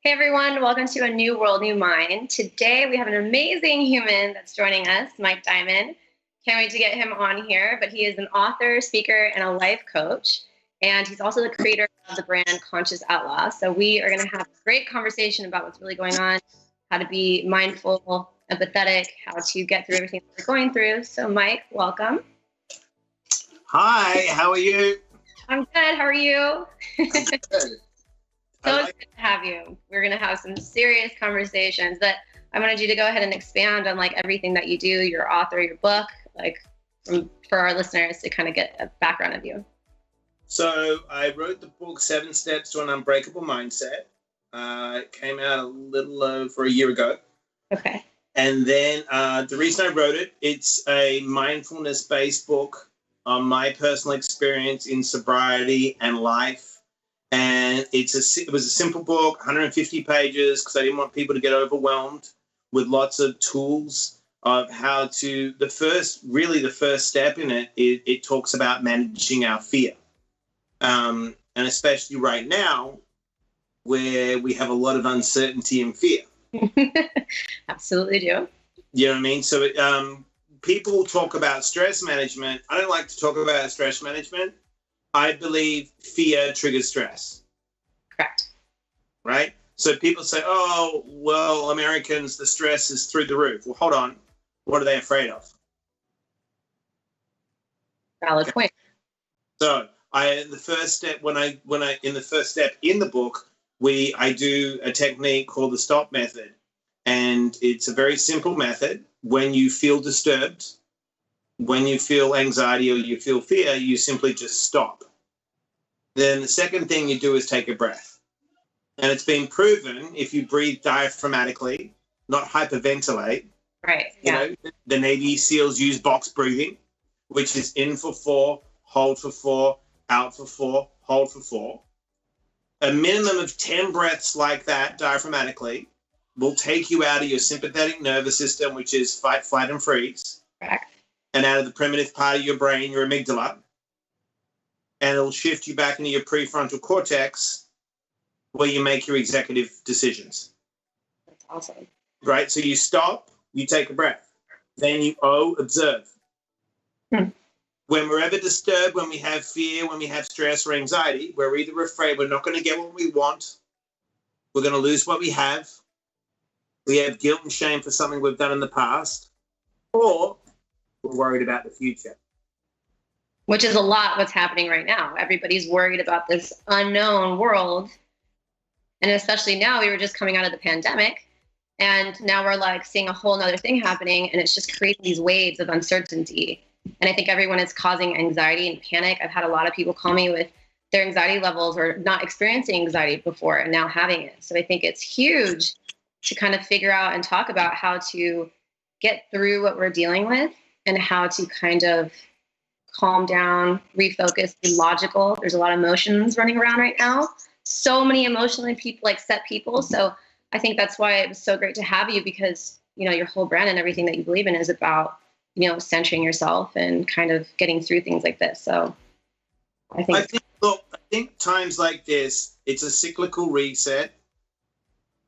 Hey everyone, welcome to A New World, New Mind. Today we have an amazing human that's joining us, Mike Diamond. Can't wait to get him on here, but he is an author, speaker, and a life coach. And he's also the creator of the brand Conscious Outlaw. So we are going to have a great conversation about what's really going on, how to be mindful, empathetic, how to get through everything that we're going through. So Mike, welcome. Hi, how are you? I'm good. How are you? I'm good. So good to have you. We're going to have some serious conversations, but I wanted you to go ahead and expand on like everything that you do, your author, your book, like for our listeners to kind of get a background of you. So I wrote the book 7 Steps to an Unbreakable Mindset. It came out a little over a year ago. Okay. And then the reason I wrote it, it's a mindfulness-based book on my personal experience in sobriety and life. And it was a simple book, 150 pages, because I didn't want people to get overwhelmed, with lots of tools of how to, the first step in it talks about managing our fear. And especially right now, where we have a lot of uncertainty and fear. Absolutely do. You know what I mean? So people talk about stress management. I don't like to talk about stress management. I believe fear triggers stress. Correct. Right? So people say, oh, well, Americans, the stress is through the roof. Well, hold on. What are they afraid of? Valid point. So the first step in the first step in the book, I do a technique called the stop method. And it's a very simple method. When you feel disturbed, when you feel anxiety or you feel fear, you simply just stop. Then the second thing you do is take a breath. And it's been proven if you breathe diaphragmatically, not hyperventilate. Right. Yeah. You know, the Navy SEALs use box breathing, which is in for 4, hold for 4, out for 4, hold for 4. A minimum of 10 breaths like that diaphragmatically will take you out of your sympathetic nervous system, which is fight, flight, and freeze. Correct. And out of the primitive part of your brain, your amygdala, and it'll shift you back into your prefrontal cortex where you make your executive decisions. That's awesome. Right? So you stop, you take a breath. Then you observe. When we're ever disturbed, when we have fear, when we have stress or anxiety, we're either afraid we're not going to get what we want, we're going to lose what we have guilt and shame for something we've done in the past, or we're worried about the future. Which is a lot what's happening right now. Everybody's worried about this unknown world. And especially now, we were just coming out of the pandemic. And now we're like seeing a whole nother thing happening. And it's just creating these waves of uncertainty. And I think everyone is causing anxiety and panic. I've had a lot of people call me with their anxiety levels or not experiencing anxiety before and now having it. So I think it's huge to kind of figure out and talk about how to get through what we're dealing with and how to kind of calm down, refocus, be logical. There's a lot of emotions running around right now. So many emotionally set people. So I think that's why it was so great to have you, because, you know, your whole brand and everything that you believe in is about, you know, centering yourself and kind of getting through things like this. So I think times like this, it's a cyclical reset.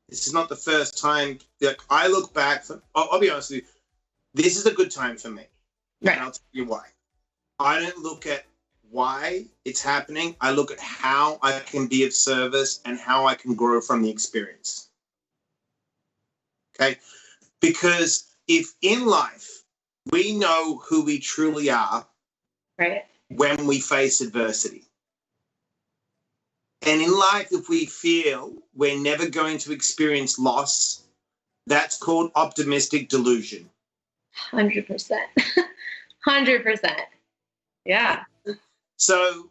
This is not the first time that I look back. I'll be honest with you. This is a good time for me. Right. And I'll tell you why. I don't look at why it's happening. I look at how I can be of service and how I can grow from the experience. Okay? Because if in life we know who we truly are, right, when we face adversity. And in life, if we feel we're never going to experience loss, that's called optimistic delusion. 100%. 100%. Yeah. So,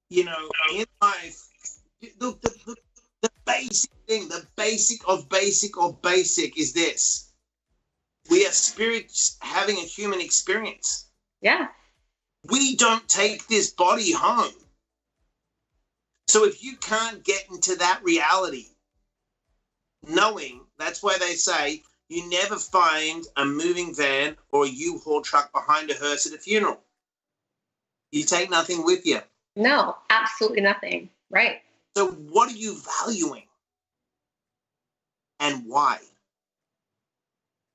you know, in life, the basic thing, the basic of basic is this. We are spirits having a human experience. Yeah. We don't take this body home. So if you can't get into that reality, knowing, that's why they say you never find a moving van or a U-Haul truck behind a hearse at a funeral. You take nothing with you. No, absolutely nothing. Right. So what are you valuing? and why.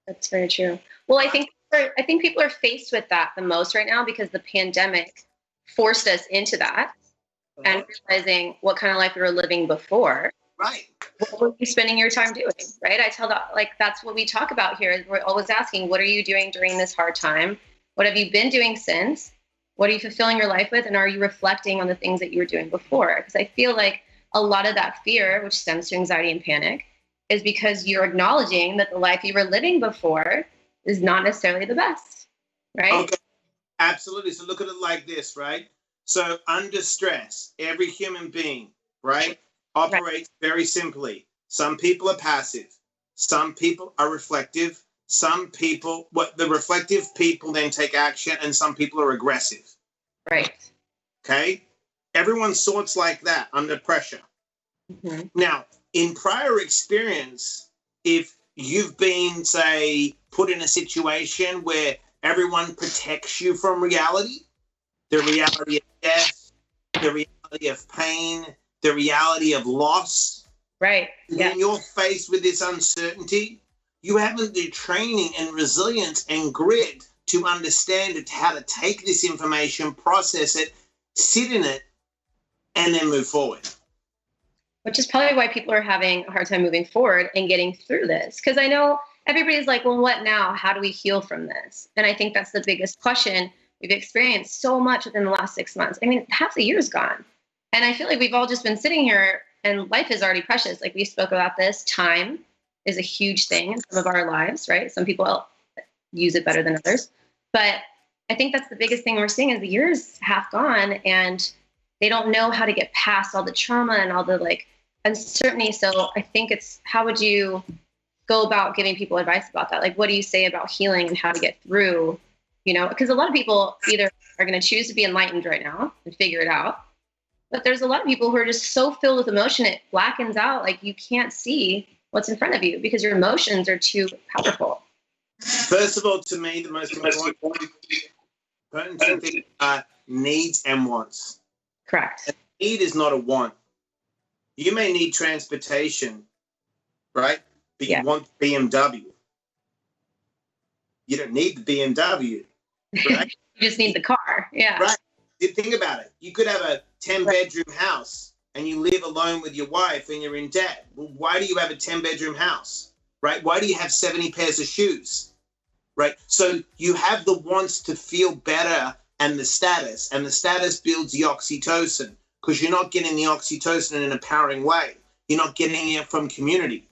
That's very true. Well, I think people are faced with that the most right now because the pandemic forced us into that and realizing what kind of life we were living before. Right. What were you spending your time doing? Right. I tell that, like, that's what we talk about here. We're always asking, what are you doing during this hard time? What have you been doing since? What are you fulfilling your life with? And are you reflecting on the things that you were doing before? Because I feel like a lot of that fear, which stems to anxiety and panic, is because you're acknowledging that the life you were living before is not necessarily the best, right? Okay, absolutely. So look at it like this, right? So under stress, every human being, right, operates very simply. Some people are passive. Some people are reflective. Some people, the reflective people then take action, and some people are aggressive. Right. Okay? Everyone sorts like that under pressure. Mm-hmm. Now, in prior experience, if you've been, say, put in a situation where everyone protects you from reality, the reality of death, the reality of pain, the reality of loss, right? When you're faced with this uncertainty, you haven't the training and resilience and grit to understand it, how to take this information, process it, sit in it, and then move forward. Which is probably why people are having a hard time moving forward and getting through this. Because I know everybody's like, well, what now? How do we heal from this? And I think that's the biggest question. We've experienced so much within the last 6 months. I mean, half the year's gone. And I feel like we've all just been sitting here and life is already precious. Like we spoke about this, time is a huge thing in some of our lives, right? Some people use it better than others. But I think that's the biggest thing we're seeing is the year is half gone and they don't know how to get past all the trauma and all the like uncertainty. So I think it's, how would you go about giving people advice about that? Like, what do you say about healing and how to get through, you know, because a lot of people either are going to choose to be enlightened right now and figure it out. But there's a lot of people who are just so filled with emotion, it blackens out. Like you can't see what's in front of you because your emotions are too powerful. First of all, to me, the most important thing are needs and wants. Correct. A need is not a want. You may need transportation, right? But you want BMW. You don't need the BMW, right? You just need the car. Yeah. Right. Think about it. You could have a 10-bedroom house and you live alone with your wife and you're in debt. Well, why do you have a 10-bedroom house, right? Why do you have 70 pairs of shoes, right? So you have the wants to feel better and the status builds the oxytocin because you're not getting the oxytocin in an empowering way. You're not getting it from community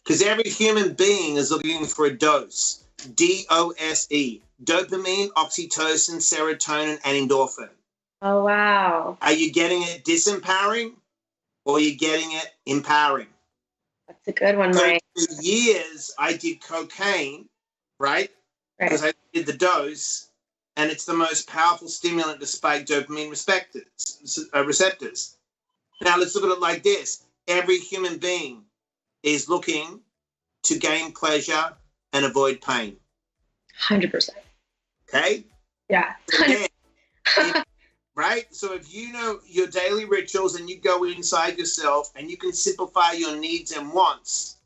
because every human being is looking for a dose, DOSE, dopamine, oxytocin, serotonin, and endorphin. Oh, wow. Are you getting it disempowering or are you getting it empowering? That's a good one, Mike. So for years, I did cocaine, right? Because I did the dose, and it's the most powerful stimulant to spike dopamine receptors. Now, let's look at it like this. Every human being is looking to gain pleasure and avoid pain. 100%. Okay? Yeah. Right? So if you know your daily rituals and you go inside yourself and you can simplify your needs and wants.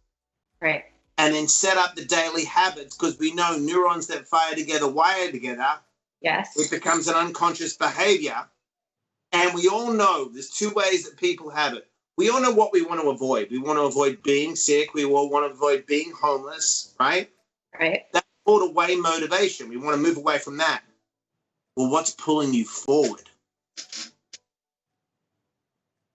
Right. And then set up the daily habits because we know neurons that fire together wire together. Yes. It becomes an unconscious behavior. And we all know there's two ways that people have it. We all know what we want to avoid. We want to avoid being sick. We all want to avoid being homeless, right? Right. That's called away motivation. We want to move away from that. Well, what's pulling you forward?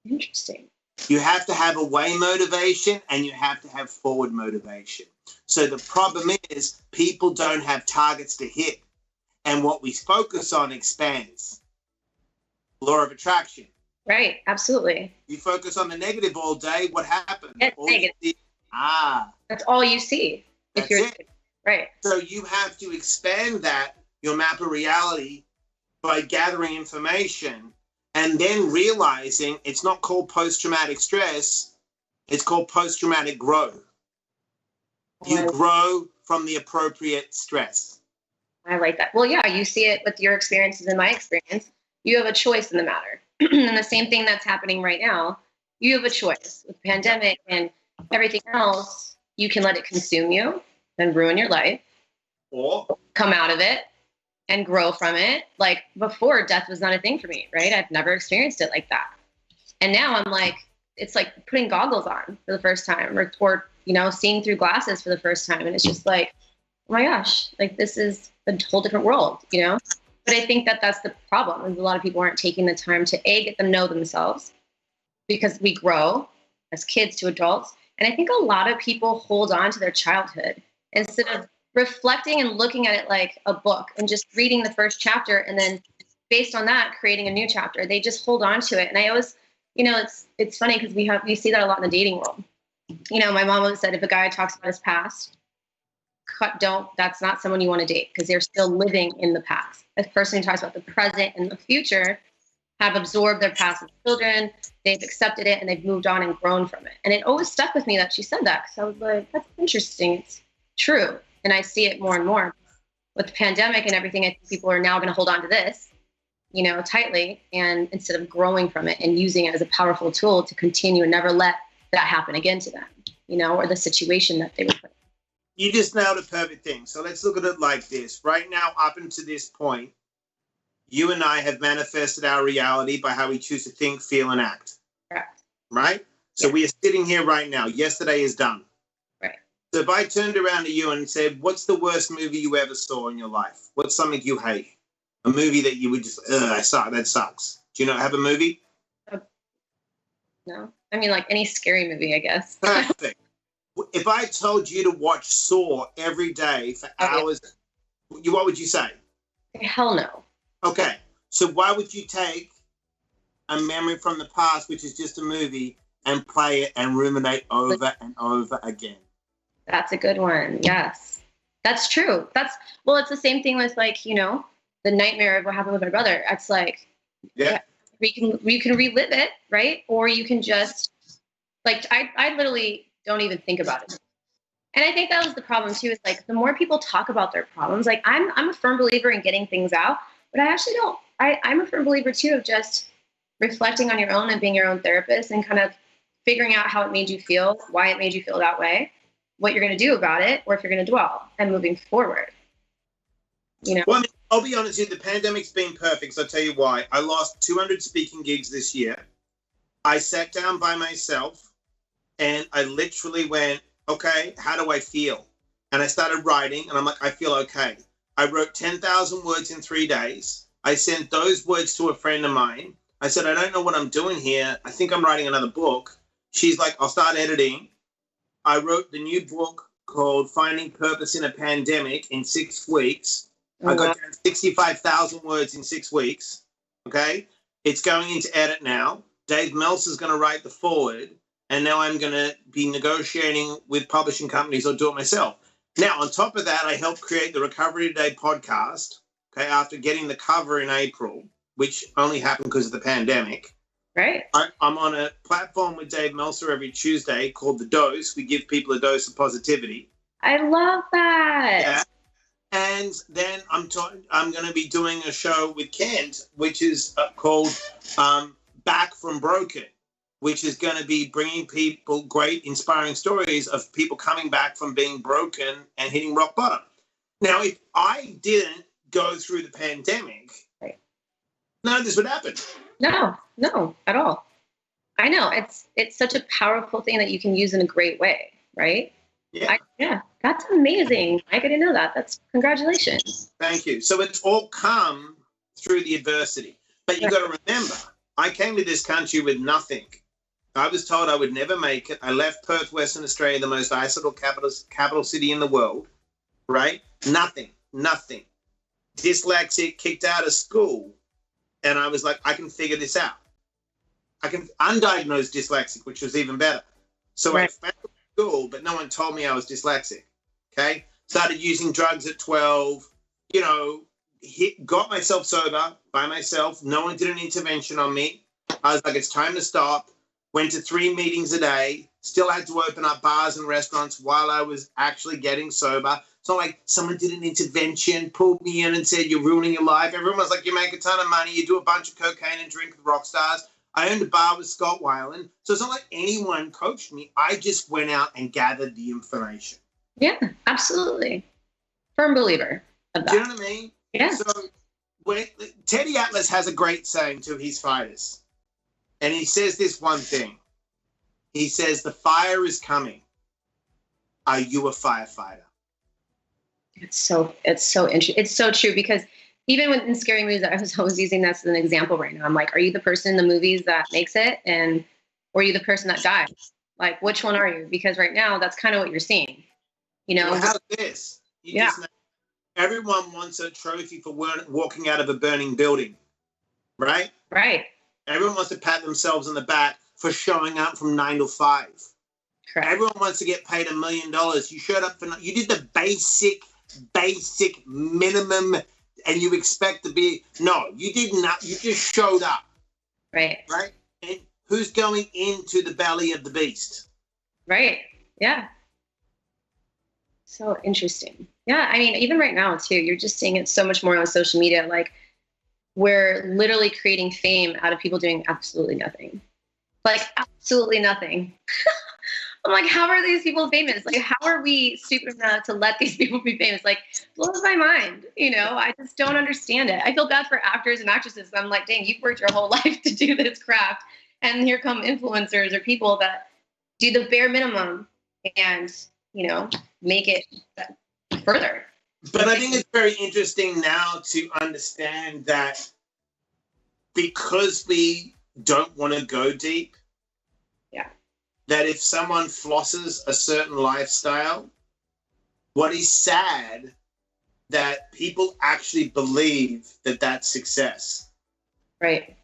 Interesting. You have to have away motivation and you have to have forward motivation. So the problem is people don't have targets to hit. And what we focus on expands. Law of attraction. Right. Absolutely. You focus on the negative all day, what happens? Negative. That's all you see. That's it. Right. So you have to expand that, your map of reality, by gathering information and then realizing it's not called post-traumatic stress, it's called post-traumatic growth. You grow from the appropriate stress. I like that. Well, yeah, you see it with your experiences and my experience. You have a choice in the matter. And the same thing that's happening right now, you have a choice with the pandemic and everything else. you can let it consume you and ruin your life, or come out of it and grow from it. Like before, death was not a thing for me, right? I've never experienced it like that. And now I'm like, it's like putting goggles on for the first time, or you know, seeing through glasses for the first time. And it's just like, oh my gosh, like this is a whole different world, you know? But I think that that's the problem, is a lot of people aren't taking the time to get them know themselves, because we grow as kids to adults. And I think a lot of people hold on to their childhood instead of reflecting and looking at it like a book and just reading the first chapter and then based on that creating a new chapter. They just hold on to it. And I always, you know, it's funny because we see that a lot in the dating world. You know, my mom always said, if a guy talks about his past, that's not someone you want to date, because they're still living in the past. A person who talks about the present and the future have absorbed their past as children, they've accepted it, and they've moved on and grown from it. And it always stuck with me that she said that, because I was like, that's interesting. It's true. And I see it more and more. With the pandemic and everything, I think people are now going to hold on to this, you know, tightly, and instead of growing from it and using it as a powerful tool to continue and never let that happen again to them, you know, or the situation that they were put in. You just nailed a perfect thing. So let's look at it like this. Right now, up until this point, you and I have manifested our reality by how we choose to think, feel, and act. Correct. Right? So we are sitting here right now. Yesterday is done. Right. So if I turned around to you and said, what's the worst movie you ever saw in your life? What's something you hate? A movie that you would just, that sucks. Do you not have a movie? No. I mean, like any scary movie, I guess. Perfect. If I told you to watch Saw every day for hours, what would you say? Hell no. Okay. So why would you take a memory from the past, which is just a movie, and play it and ruminate over and over again? That's a good one. Yes. That's true. It's the same thing with, like, you know, the nightmare of what happened with my brother. It's like, we can relive it, right? Or you can just, like, I literally don't even think about it. And I think that was the problem too, is like the more people talk about their problems, like I'm a firm believer in getting things out, but I actually don't, I'm a firm believer too of just reflecting on your own and being your own therapist and kind of figuring out how it made you feel, why it made you feel that way, what you're going to do about it, or if you're going to dwell, and moving forward. You know? Well, I mean, I'll be honest with you, the pandemic's been perfect. So I'll tell you why. I lost 200 speaking gigs this year. I sat down by myself and I literally went, okay, how do I feel? And I started writing and I'm like, I feel okay. I wrote 10,000 words in 3 days. I sent those words to a friend of mine. I said, I don't know what I'm doing here. I think I'm writing another book. She's like, I'll start editing. I wrote the new book called Finding Purpose in a Pandemic in 6 weeks. I got down 65,000 words in 6 weeks. Okay. It's going into edit now. Dave Meltzer's going to write the foreword. And now I'm going to be negotiating with publishing companies or do it myself. Now, on top of that, I helped create the Recovery Today podcast, okay, after getting the cover in April, which only happened because of the pandemic. Right. I'm on a platform with Dave Meltzer every Tuesday called The Dose. We give people a dose of positivity. I love that. Yeah. And then I'm going to be doing a show with Kent, which is called Back from Broken, which is going to be bringing people great, inspiring stories of people coming back from being broken and hitting rock bottom. Now, if I didn't go through the pandemic, none of this would happen. No, at all. I know. It's such a powerful thing that you can use in a great way, right? Yeah. That's amazing. I didn't know that. That's congratulations. Thank you. So it's all come through the adversity. But you got to remember, I came to this country with nothing. I was told I would never make it. I left Perth, Western Australia, the most isolated capital city in the world, right? Nothing. Dyslexic, kicked out of school. And I was like, I can figure this out. I can undiagnosed dyslexic, which was even better. So I found school, but no one told me I was dyslexic, okay? Started using drugs at 12, you know, got myself sober by myself. No one did an intervention on me. I was like, it's time to stop. Went to 3 meetings a day, still had to open up bars and restaurants while I was actually getting sober. It's not like someone did an intervention, pulled me in and said, you're ruining your life. Everyone was like, you make a ton of money, you do a bunch of cocaine and drink with rock stars. I owned a bar with Scott Weiland. So it's not like anyone coached me. I just went out and gathered the information. Yeah, absolutely. Firm believer of that. Do you know what I mean? Yeah. So Teddy Atlas has a great saying to his fighters. And he says this one thing. He says, the fire is coming. Are you a firefighter? It's so interesting. It's so true, because even in scary movies, I was always using that as an example right now. I'm like, are you the person in the movies that makes it, or are you the person that dies? Like, which one are you? Because right now, that's kind of what you're seeing. You know, well, how's this? Just know, everyone wants a trophy for walking out of a burning building, right? Right. Everyone wants to pat themselves on the back for showing up from 9 to 5. Correct. Everyone wants to get paid $1 million. You showed up you did the basic minimum, and you expect to be, no, you did not. You just showed up. Right. Right. And who's going into the belly of the beast? Right. Yeah. So interesting. Yeah. I mean, even right now too, you're just seeing it so much more on social media. Like, we're literally creating fame out of people doing absolutely nothing. Like, absolutely nothing. I'm like, how are these people famous? Like, how are we stupid enough to let these people be famous? Like, blows my mind. You know, I just don't understand it. I feel bad for actors and actresses. I'm like, dang, you've worked your whole life to do this craft. And here come influencers or people that do the bare minimum and, you know, make it further. But I think it's very interesting now to understand that because we don't want to go deep, that if someone flosses a certain lifestyle, what is sad that people actually believe that that's success. Right.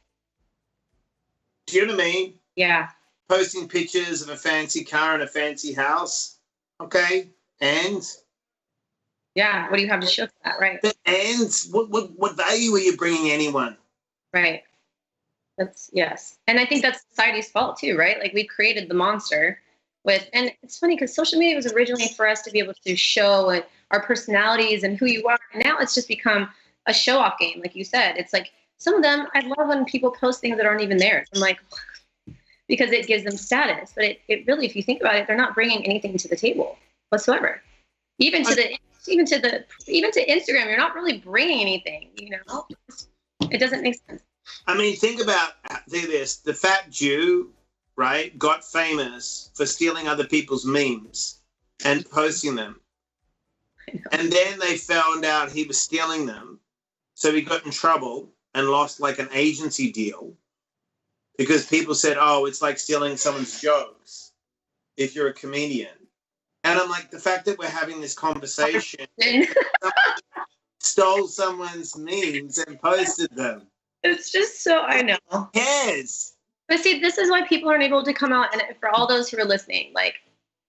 Do you know what I mean? Yeah. Posting pictures of a fancy car and a fancy house. Okay. And? Yeah. What do you have to show for that? Right. And what value are you bringing anyone? Right. Yes. And I think that's society's fault too, right? Like, we created the monster and it's funny because social media was originally for us to be able to show our personalities and who you are. And now it's just become a show off game. Like you said, it's like some of them, I love when people post things that aren't even theirs. I'm like, because it gives them status, but it really, if you think about it, they're not bringing anything to the table whatsoever. Even to Instagram, you're not really bringing anything, you know, it doesn't make sense. I mean, think this. The fat Jew, right, got famous for stealing other people's memes and posting them. And then they found out he was stealing them. So he got in trouble and lost like an agency deal because people said, oh, it's like stealing someone's jokes if you're a comedian. And I'm like, the fact that we're having this conversation, stole someone's memes and posted them. It's just so, I know. Yes. But see, this is why people aren't able to come out. And for all those who are listening, like,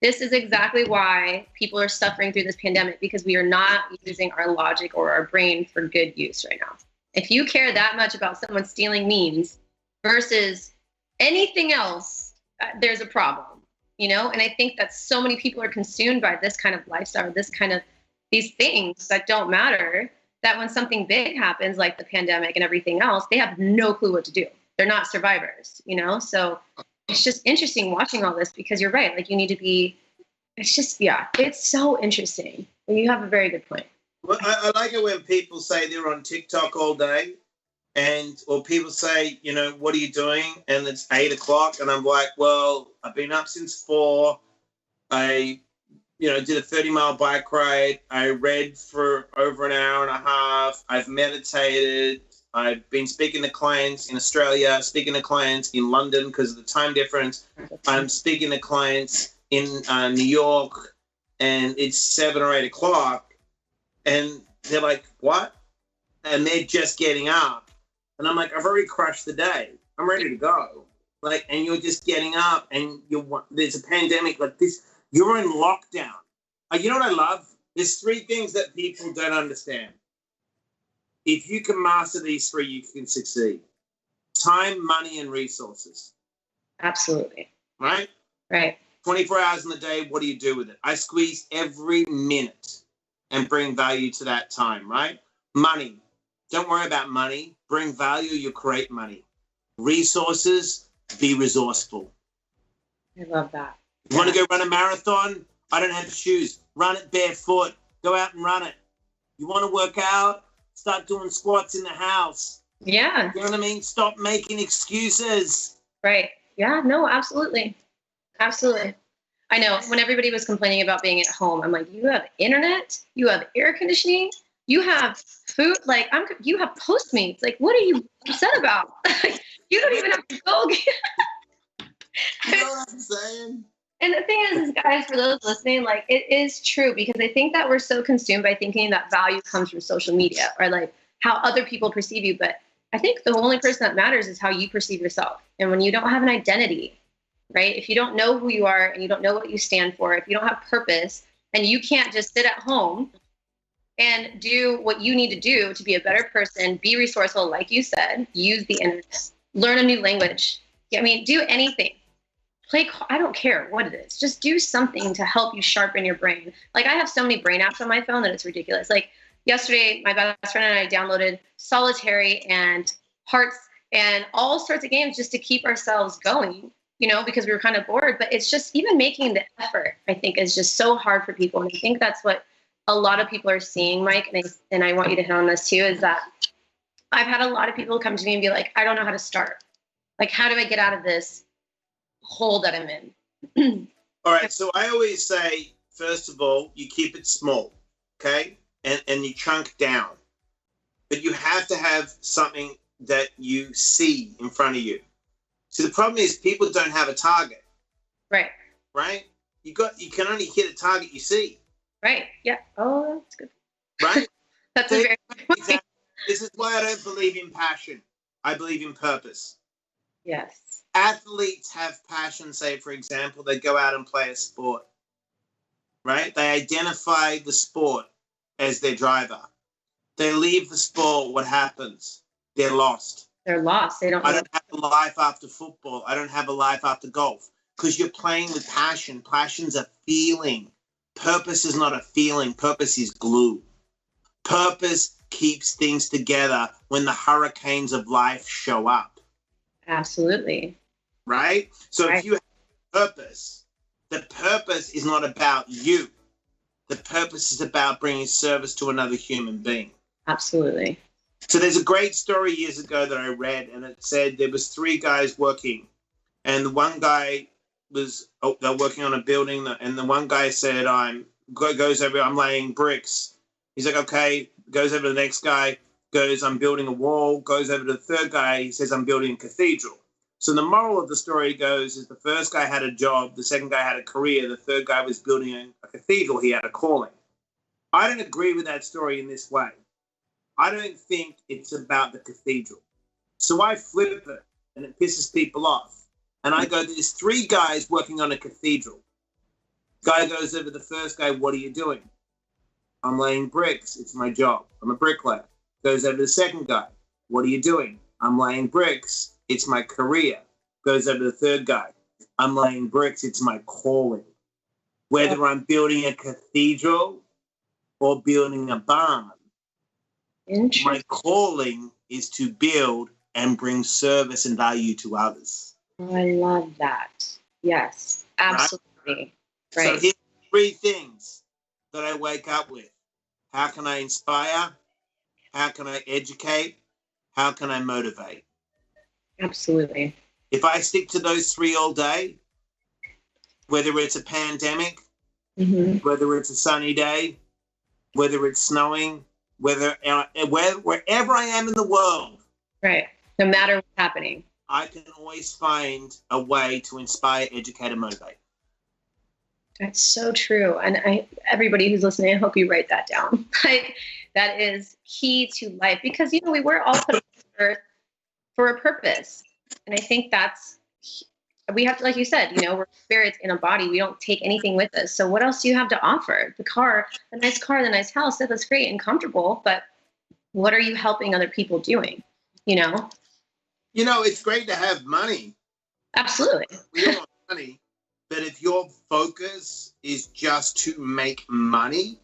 this is exactly why people are suffering through this pandemic, because we are not using our logic or our brain for good use right now. If you care that much about someone stealing memes versus anything else, there's a problem, you know? And I think that so many people are consumed by this kind of lifestyle, these things that don't matter, that when something big happens, like the pandemic and everything else, they have no clue what to do. They're not survivors, you know? So it's just interesting watching all this, because you're right. Like, you need to be, it's just, yeah, it's so interesting. You have a very good point. Well, I like it when people say they're on TikTok all day or people say, you know, what are you doing? And it's 8 o'clock. And I'm like, well, I've been up since 4. I did a 30-mile bike ride. I read for over an hour and a half. I've meditated. I've been speaking to clients in Australia, speaking to clients in London because of the time difference. I'm speaking to clients in New York, and it's 7 or 8 o'clock. And they're like, what? And they're just getting up. And I'm like, I've already crushed the day. I'm ready to go. Like, and you're just getting up, and there's a pandemic like this. You're in lockdown. You know what I love? There's 3 things that people don't understand. If you can master these 3, you can succeed. Time, money, and resources. Absolutely. Right? Right. 24 hours in the day, what do you do with it? I squeeze every minute and bring value to that time, right? Money. Don't worry about money. Bring value, you create money. Resources, be resourceful. I love that. You want to go run a marathon? I don't have shoes. Run it barefoot. Go out and run it. You want to work out? Start doing squats in the house. Yeah. You know what I mean? Stop making excuses. Right. Yeah, no, absolutely. Absolutely. I know when everybody was complaining about being at home, I'm like, you have internet, you have air conditioning, you have food, like you have Postmates. Like, what are you upset about? You don't even have to go get. You know what I'm saying? And the thing is, guys, for those listening, like, it is true, because I think that we're so consumed by thinking that value comes from social media or like how other people perceive you. But I think the only person that matters is how you perceive yourself. And when you don't have an identity, right? If you don't know who you are and you don't know what you stand for, if you don't have purpose, and you can't just sit at home and do what you need to do to be a better person, be resourceful, like you said, use the internet, learn a new language. I mean, do anything. I don't care what it is. Just do something to help you sharpen your brain. Like, I have so many brain apps on my phone that it's ridiculous. Like yesterday, my best friend and I downloaded Solitary and Hearts and all sorts of games just to keep ourselves going, you know, because we were kind of bored. But it's just even making the effort, I think, is just so hard for people. And I think that's what a lot of people are seeing, Mike. And I want you to hit on this too, is that I've had a lot of people come to me and be like, I don't know how to start. Like, how do I get out of this hole that I'm in? All right. So I always say, first of all, you keep it small, okay? And you chunk down. But you have to have something that you see in front of you. So the problem is people don't have a target. Right. Right? You can only hit a target you see. Right. Yeah. Oh, that's good. Right? That's a very good point. Exactly. This is why I don't believe in passion. I believe in purpose. Yes. Athletes have passion. Say, for example, they go out and play a sport, right? They identify the sport as their driver. They leave the sport. What happens? They're lost. They're lost. They don't. I don't have a life after football. I don't have a life after golf, because you're playing with passion. Passion's a feeling. Purpose is not a feeling. Purpose is glue. Purpose keeps things together when the hurricanes of life show up. Absolutely. Right? So Right. if you have purpose, the purpose is not about you. The purpose is about bringing service to another human being. Absolutely. So there's a great story years ago that I read, and it said there was 3 guys working, and the one guy they're working on a building, and the one guy said, I'm laying bricks. He's like, okay, goes over to the next guy, goes, I'm building a wall, goes over to the third guy, he says, I'm building a cathedral. So the moral of the story goes is the first guy had a job, the second guy had a career, the third guy was building a cathedral, he had a calling. I don't agree with that story in this way. I don't think it's about the cathedral. So I flip it, and it pisses people off. And I go, there's 3 guys working on a cathedral. Guy goes over to the first guy, what are you doing? I'm laying bricks. It's my job. I'm a bricklayer. Goes over to the second guy. What are you doing? I'm laying bricks. It's my career. Goes over to the third guy. I'm laying bricks. It's my calling. Whether I'm building a cathedral or building a barn, my calling is to build and bring service and value to others. Oh, I love that. Yes, absolutely. Right. So here's 3 things that I wake up with. How can I inspire? How can I educate? How can I motivate? Absolutely. If I stick to those 3 all day, whether it's a pandemic, whether it's a sunny day, whether it's snowing, wherever I am in the world, right, no matter what's happening, I can always find a way to inspire, educate, and motivate. That's so true. And everybody who's listening, I hope you write that down. Like, that is key to life, because, you know, we were all put on earth for a purpose. And I think we have to, like you said, you know, we're spirits in a body. We don't take anything with us. So what else do you have to offer? The nice house, that's great and comfortable, but what are you helping other people doing? You know? You know, it's great to have money. Absolutely. We all want money. But if your focus is just to make money,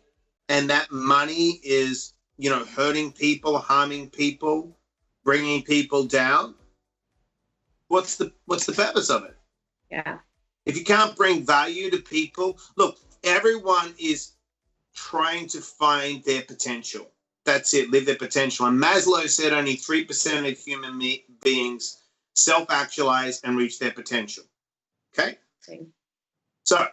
and that money is, you know, hurting people, harming people, bringing people down, what's the purpose of it? Yeah. If you can't bring value to people, look, everyone is trying to find their potential. That's it, live their potential. And Maslow said only 3% of human beings self-actualize and reach their potential. Okay? Same. So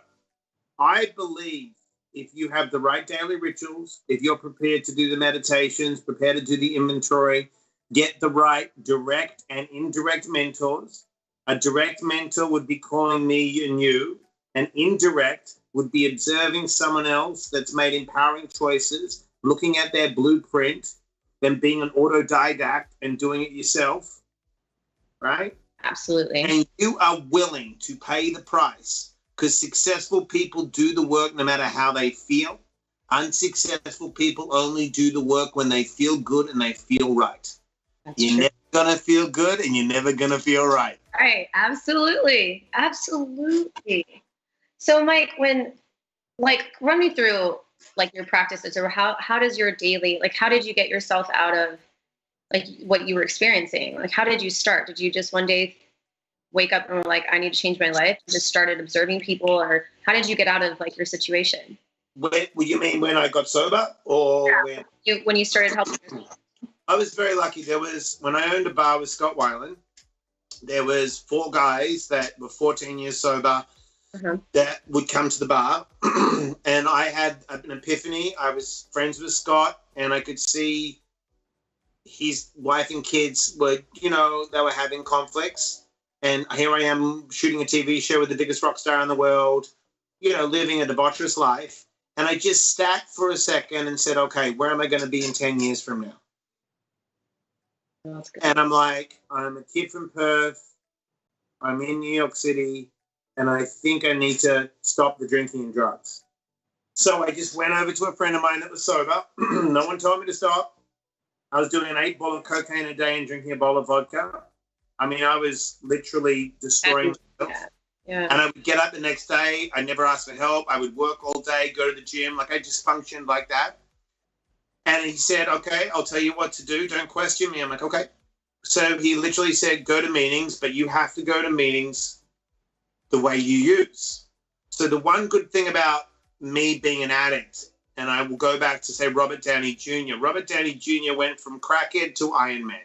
I believe if you have the right daily rituals, if you're prepared to do the meditations, prepared to do the inventory, get the right direct and indirect mentors. A direct mentor would be calling me and you. An indirect would be observing someone else that's made empowering choices, looking at their blueprint, then being an autodidact and doing it yourself, right? Absolutely. And you are willing to pay the price, because successful people do the work no matter how they feel. Unsuccessful people only do the work when they feel good and they feel right. That's You're true. never going to feel good and you're never going to feel right. Right. Absolutely. So Mike, run me through your practices, or how does your daily, how did you get yourself out of what you were experiencing? How did you start? Did you just one day wake up and were like, I need to change my life? Just started observing people, or how did you get out of your situation? What you mean, when I got sober, or when you started helping? I was very lucky. When I owned a bar with Scott Weiland, there was 4 guys that were 14 years sober that would come to the bar. And I had an epiphany. I was friends with Scott, and I could see his wife and kids were, they were having conflicts. And here I am shooting a TV show with the biggest rock star in the world, living a debaucherous life. And I just sat for a second and said, okay, where am I going to be in 10 years from now? That's good. And I'm like, I'm a kid from Perth. I'm in New York City. And I think I need to stop the drinking and drugs. So I just went over to a friend of mine that was sober. No one told me to stop. I was doing an 8 ball of cocaine a day and drinking a bowl of vodka. I mean, I was literally destroying myself. Yeah. And I would get up the next day. I never asked for help. I would work all day, go to the gym. I just functioned like that. And he said, okay, I'll tell you what to do. Don't question me. I'm like, okay. So he literally said, go to meetings, but you have to go to meetings the way you use. So the one good thing about me being an addict, and I will go back to, say, Robert Downey Jr. Robert Downey Jr. went from crackhead to Iron Man.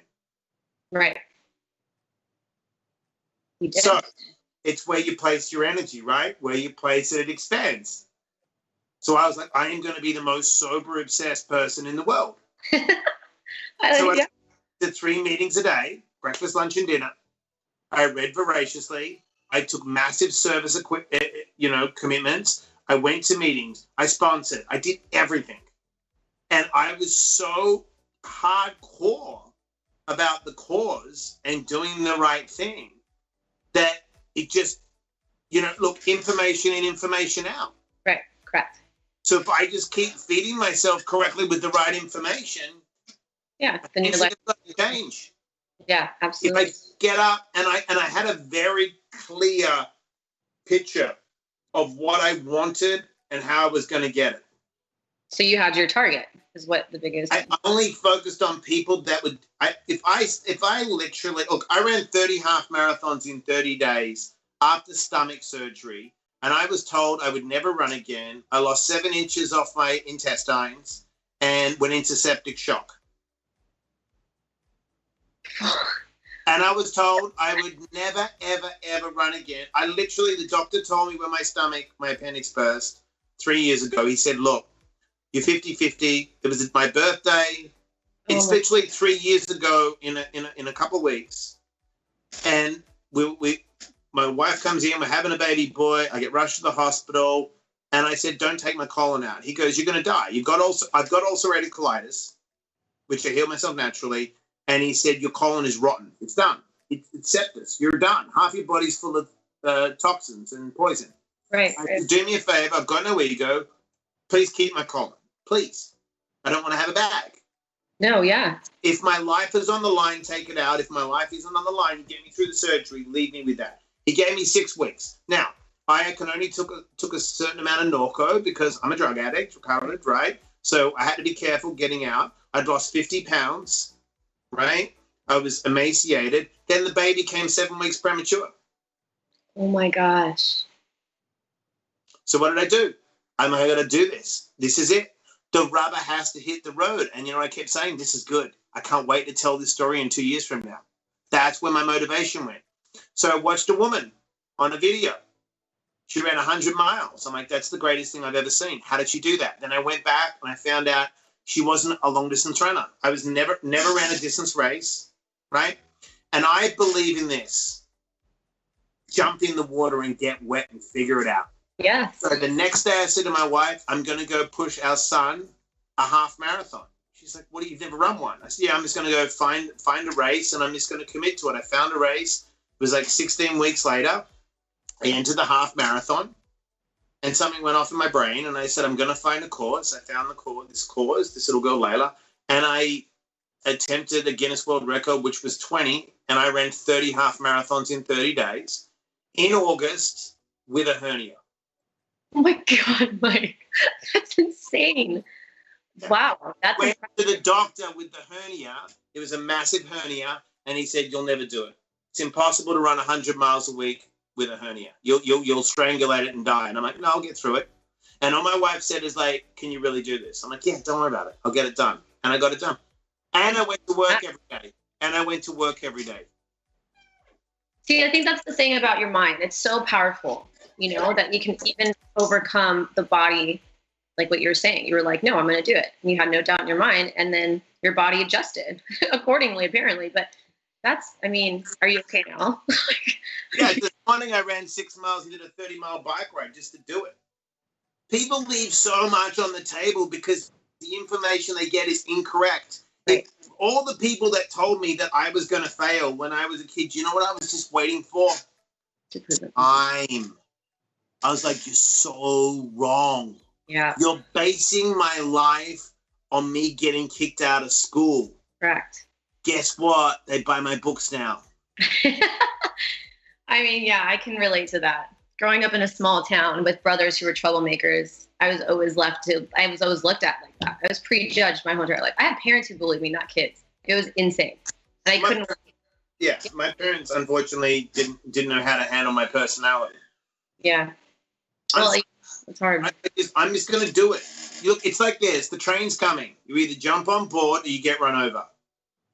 Right. He did. So it's where you place your energy, right? Where you place it, it expands. So I was like, I am going to be the most sober, obsessed person in the world. I did 3 meetings a day, breakfast, lunch, and dinner. I read voraciously. I took massive service commitments. I went to meetings. I sponsored. I did everything. And I was so hardcore about the cause and doing the right thing that it just, information in, information out. Right, correct. So if I just keep feeding myself correctly with the right information, then your life will change. Yeah, absolutely. If I get up and I had a very clear picture of what I wanted and how I was going to get it. So you had your target, is what the biggest. I only focused on people that would. If I literally look, I ran 30 half marathons in 30 days after stomach surgery, and I was told I would never run again. I lost 7 inches off my intestines and went into septic shock. And I was told I would never, ever, ever run again. The doctor told me when my appendix burst 3 years ago, he said, look, you're 50-50. It was my birthday. It's literally 3 years ago in a couple of weeks. And my wife comes in, we're having a baby boy. I get rushed to the hospital. And I said, don't take my colon out. He goes, you're going to die. I've got ulcerative colitis, which I heal myself naturally. And he said, your colon is rotten. It's done. It's sepsis. You're done. Half your body's full of toxins and poison. Right. I said, do me a favor. I've got no ego. Please keep my colon. Please. I don't want to have a bag. No, yeah. If my life is on the line, take it out. If my life isn't on the line, you get me through the surgery. Leave me with that. He gave me 6 weeks. Now, I can only took a certain amount of Norco because I'm a drug addict, recovered, right? So I had to be careful getting out. I'd lost 50 pounds. Right? I was emaciated. Then the baby came 7 weeks premature. Oh my gosh. So what did I do? I got to do this. This is it. The rubber has to hit the road. And, I kept saying, this is good. I can't wait to tell this story in 2 years from now. That's where my motivation went. So I watched a woman on a video. She ran 100 miles. I'm like, that's the greatest thing I've ever seen. How did she do that? Then I went back and I found out she wasn't a long distance runner. I was never ran a distance race, right? And I believe in this. Jump in the water and get wet and figure it out. Yeah. So the next day I said to my wife, I'm going to go push our son a half marathon. She's like, what, you've never run one? I said, yeah, I'm just going to go find a race and I'm just going to commit to it. I found a race. It was like 16 weeks later. I entered the half marathon and something went off in my brain and I said, I'm going to find a cause. I found this little girl, Layla, and I attempted a Guinness World Record, which was 20, and I ran 30 half marathons in 30 days in August with a hernia. Oh my God, Mike, that's insane. Wow. That's went to the doctor with the hernia. It was a massive hernia, and he said, you'll never do it. It's impossible to run 100 miles a week with a hernia. You'll strangulate it and die. And I'm like, no, I'll get through it. And all my wife said is like, can you really do this? I'm like, yeah, don't worry about it. I'll get it done. And I got it done. And I went to work every day. See, I think that's the thing about your mind. It's so powerful, that you can even overcome the body, like what you were saying. You were like, no, I'm going to do it. And you had no doubt in your mind. And then your body adjusted accordingly, apparently. But are you okay now? Yeah, this morning I ran 6 miles and did a 30-mile bike ride just to do it. People leave so much on the table because the information they get is incorrect. Right. All the people that told me that I was going to fail when I was a kid, you know what I was just waiting for? Time. I was like, you're so wrong. Yeah. You're basing my life on me getting kicked out of school. Correct. Guess what? They buy my books now. Yeah, I can relate to that. Growing up in a small town with brothers who were troublemakers, I was always looked at like that. I was prejudged my whole entire life. I had parents who bullied me, not kids. It was insane. And I couldn't. Yes, my parents unfortunately didn't know how to handle my personality. Yeah. Well, it's hard. I'm just going to do it. Look, it's like this. The train's coming. You either jump on board or you get run over.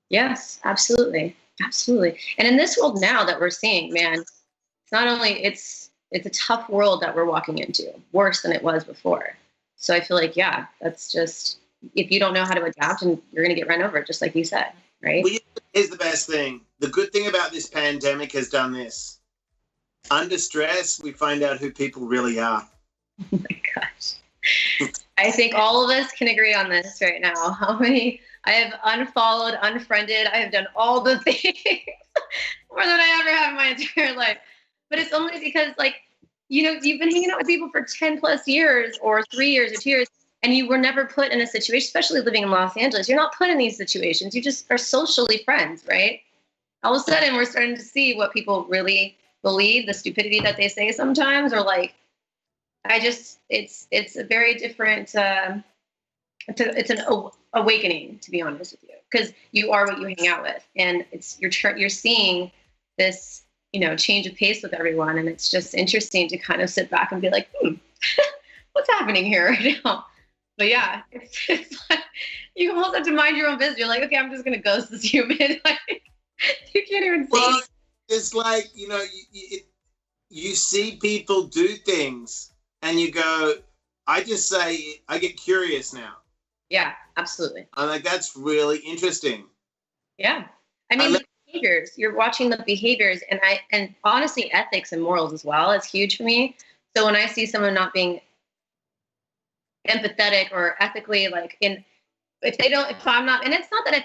Yes, absolutely. Absolutely. And in this world now that we're seeing, man, it's not only, it's a tough world that we're walking into, worse than it was before. So I feel like, yeah, that's just, if you don't know how to adapt, and you're going to get run over, just like you said, right? Well, here's the best thing. The good thing about this pandemic has done this. Under stress, we find out who people really are. Oh my gosh. I think all of us can agree on this right now. How many I have unfollowed, unfriended. I have done all the things more than I ever have in my entire life. But it's only because, you've been hanging out with people for 10 plus years or 3 years or 2 years, and you were never put in a situation, especially living in Los Angeles. You're not put in these situations. You just are socially friends, right? All of a sudden, we're starting to see what people really believe, the stupidity that they say sometimes, or it's a very different, it's an awakening, to be honest with you, because you are what you hang out with, and you're seeing this, change of pace with everyone, and it's just interesting to kind of sit back and be like, what's happening here right now? But yeah, it's like, you almost have to mind your own business. You're like, okay, I'm just gonna ghost this human. You can't even see. Well, it's like, you see people do things, and you go, I get curious now. Yeah, absolutely. I'm like, that's really interesting. Yeah. The behaviors, you're watching the behaviors, and honestly, ethics and morals as well is huge for me. So when I see someone not being empathetic or ethically, if I'm not, and it's not that if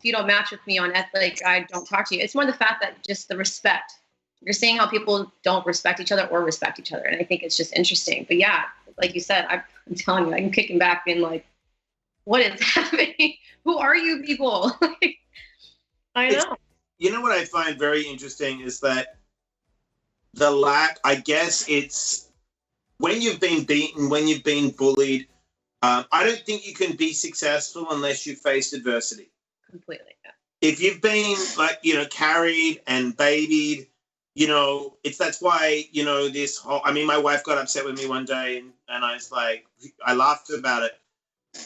you don't match with me on ethic, I don't talk to you. It's more the fact that just the respect. You're seeing how people don't respect each other or respect each other. And I think it's just interesting. But yeah, like you said, I'm telling you, I'm kicking back being like, what is happening? Who are you people? I know. You know what I find very interesting is that the lack, I guess it's when you've been beaten, when you've been bullied, I don't think you can be successful unless you face adversity. Completely. Yeah. if you've been like, carried and babied, that's why, this whole, I mean, my wife got upset with me one day and I was like, I laughed about it.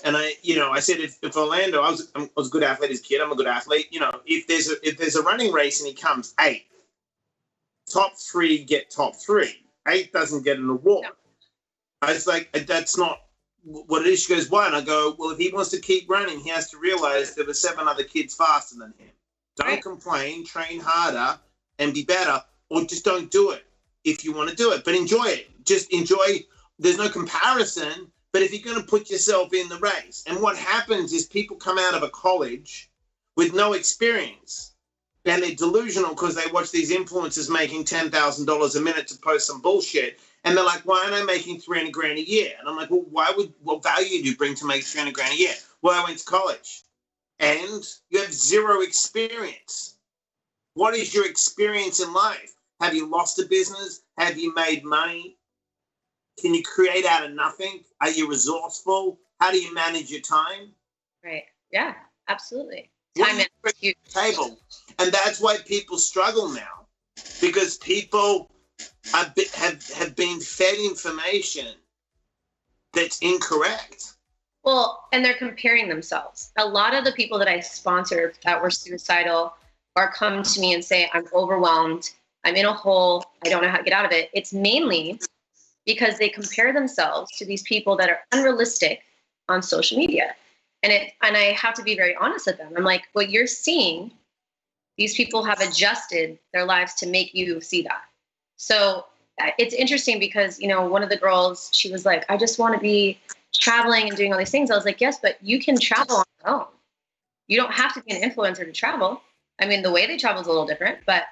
And I said, if Orlando, I was a good athlete as a kid, I'm a good athlete. If there's a running race and he comes eighth, top three get top three. Eighth doesn't get an award. No. I was like, that's not what it is. She goes, why? And I go, well, if he wants to keep running, he has to realize there were 7 other kids faster than him. Don't complain, train harder and be better, or just don't do it if you want to do it. But enjoy it. Just enjoy. There's no comparison. But if you're going to put yourself in the race, and what happens is people come out of a college with no experience, and they're delusional because they watch these influencers making $10,000 a minute to post some bullshit, and they're like, "Why aren't I making $300,000 a year?" And I'm like, "Well, what value do you bring to make $300,000 a year?" Well, I went to college, and you have 0 experience. What is your experience in life? Have you lost a business? Have you made money? Can you create out of nothing? Are you resourceful? How do you manage your time? Right. Yeah, absolutely. Time management table. And that's why people struggle now, because people have been fed information that's incorrect. Well, and they're comparing themselves. A lot of the people that I sponsor that were suicidal or come to me and say, I'm overwhelmed, I'm in a hole, I don't know how to get out of it. It's mainly because they compare themselves to these people that are unrealistic on social media. And I have to be very honest with them. I'm like, what you're seeing, these people have adjusted their lives to make you see that. So it's interesting because, one of the girls, she was like, I just want to be traveling and doing all these things. I was like, yes, but you can travel on your own. You don't have to be an influencer to travel. I mean, the way they travel is a little different, but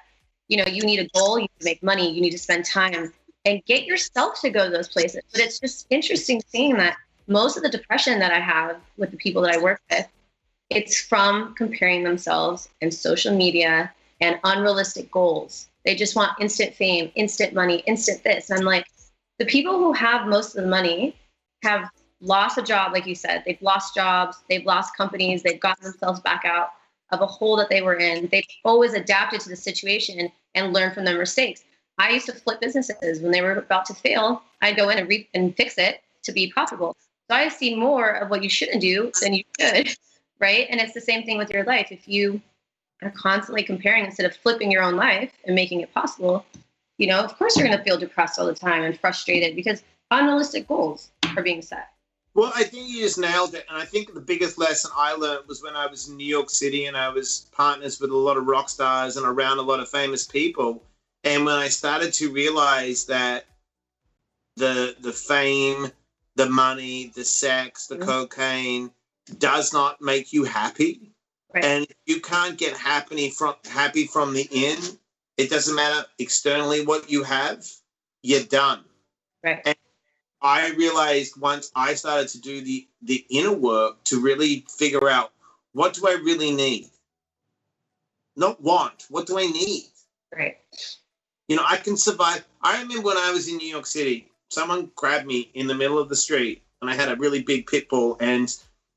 you need a goal, you need to make money, you need to spend time and get yourself to go to those places. But it's just interesting seeing that most of the depression that I have with the people that I work with, it's from comparing themselves and social media and unrealistic goals. They just want instant fame, instant money, instant this. And I'm like, the people who have most of the money have lost a job, like you said. They've lost jobs, they've lost companies, they've gotten themselves back out of a hole that they were in. They've always adapted to the situation and learned from their mistakes. I used to flip businesses when they were about to fail. I'd go in and fix it to be profitable. So I see more of what you shouldn't do than you should, right? And it's the same thing with your life. If you are constantly comparing instead of flipping your own life and making it possible, of course you're going to feel depressed all the time and frustrated because unrealistic goals are being set. Well, I think you just nailed it. And I think the biggest lesson I learned was when I was in New York City and I was partners with a lot of rock stars and around a lot of famous people. And when I started to realize that the fame, the money, the sex, the cocaine does not make you happy. Right. And you can't get happy from the in. It doesn't matter externally what you have, you're done. Right. And I realized once I started to do the inner work to really figure out, what do I really need? Not want. What do I need? Right. I can survive. I remember when I was in New York City, someone grabbed me in the middle of the street and I had a really big pit bull. And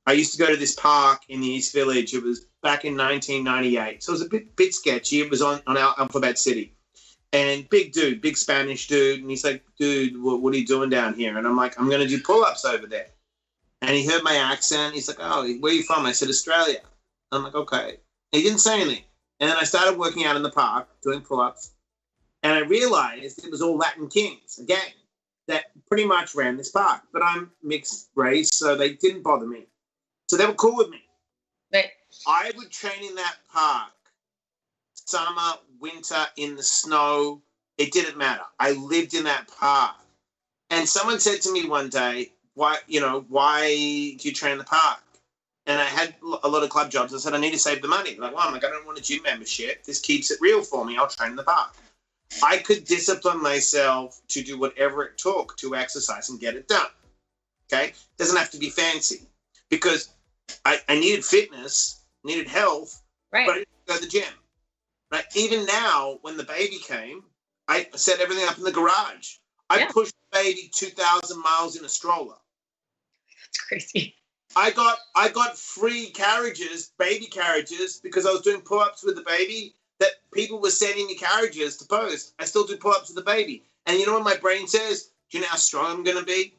I used to go to this park in the East Village. It was back in 1998. So it was a bit sketchy. It was on Alphabet City. And big dude, big Spanish dude. And he's like, dude, what are you doing down here? And I'm like, I'm going to do pull-ups over there. And he heard my accent. He's like, oh, where are you from? I said, Australia. I'm like, okay. And he didn't say anything. And then I started working out in the park, doing pull-ups. And I realized it was all Latin kings, again, that pretty much ran this park. But I'm mixed race, so they didn't bother me. So they were cool with me. Right. I would train in that park, summer, winter, in the snow. It didn't matter. I lived in that park. And someone said to me one day, why do you train in the park? And I had a lot of club jobs. I said, I need to save the money. Like, well, I don't want a gym membership. This keeps it real for me. I'll train in the park. I could discipline myself to do whatever it took to exercise and get it done. Okay? It doesn't have to be fancy because I needed fitness, needed health, right. But I didn't go to the gym. Right? Even now, when the baby came, I set everything up in the garage. I pushed the baby 2,000 miles in a stroller. That's crazy. I got free carriages, baby carriages, because I was doing pull-ups with the baby. That people were sending me carriages to post. I still do pull-ups with the baby. And you know what my brain says? Do you know how strong I'm going to be?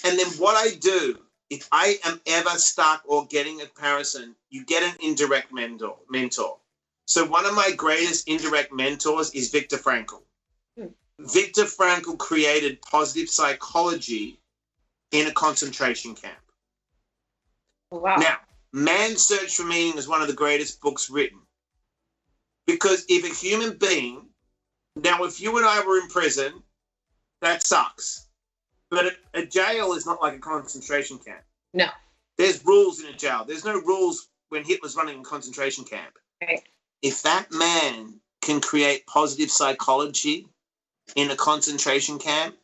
And then what I do, if I am ever stuck or getting a comparison, you get an indirect mentor. So one of my greatest indirect mentors is Viktor Frankl. Viktor Frankl created positive psychology in a concentration camp. Wow. Now, Man's Search for Meaning is one of the greatest books written. Because if a human being, now if you and I were in prison, that sucks. But a jail is not like a concentration camp. No. There's rules in a jail. There's no rules when Hitler's running a concentration camp. Right. If that man can create positive psychology in a concentration camp,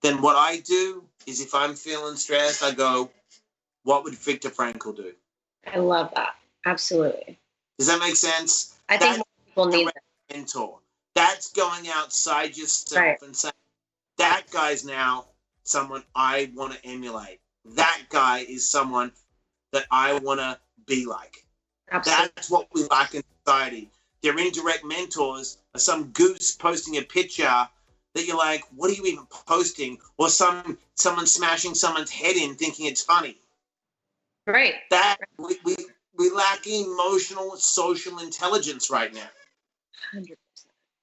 then what I do is if I'm feeling stressed, I go, what would Viktor Frankl do? I love that. Absolutely. Does that make sense? I think more people need that. Mentor. That's going outside yourself right. and saying, that guy's now someone I want to emulate. That guy is someone that I want to be like. Absolutely. That's what we lack in society. Their indirect mentors are some goose posting a picture that you're like, what are you even posting? Or someone smashing someone's head in thinking it's funny. Right. That we lack emotional social intelligence right now. 100%.